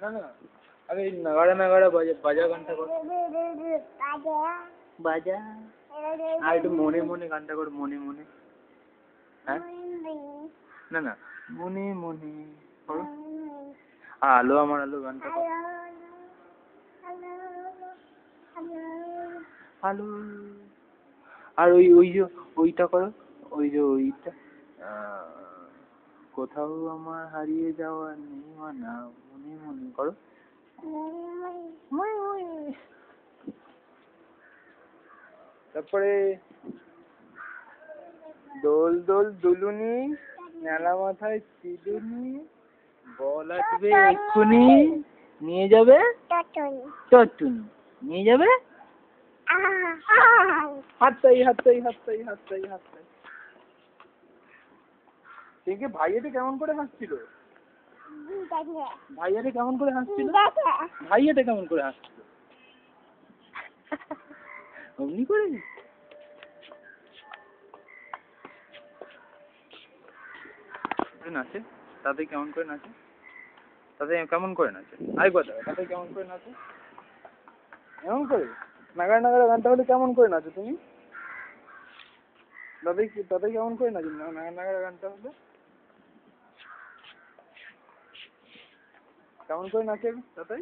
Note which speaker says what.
Speaker 1: না না, আরে নাগাড়া নাগাড়া বাজা বাজা গানটা কর। বাজা আর একটু মনে মনে গানটা কর, মনে মনে। হ্যাঁ না না, মনে মনে করো। আলো আমার আলো গানটা কর। আলো আর ওই ওই যে ওইটা করো, ওই যে ওইটা কোথাও আমার হারিয়ে যাওয়ার নিমানা, মনে মনে করো। তারপরে দোল দোল দুলুনি, মেলা মাথায় চিলুনি, বল আসবে এক্ষুনি, নিয়ে যাবে চটুনি, নিয়ে যাবে হাততাই হাততাই হাততাই হাততাই হাততাই। দেখে ভাইয়াটা কেমন করে হাসছিল, ভাইয়াটা কেমন করে হাসছিল, ভাইয়াটা কেমন করে হাসছিল অমনি করে নাচে। তাতে কেমন করে নাচে, তাতে কেমন করে নাচে, আরেকবার দেখো তাতে কেমন করে নাচে, এমন করে নাগাড়া নাগাড়া গানটা হলে কেমন করে নাচো তুমি, তাতে তাতে কেমন করে নাচো নাগাড়া নাগাড়া গানটা হলে, কেমন করে নাচে তাতে।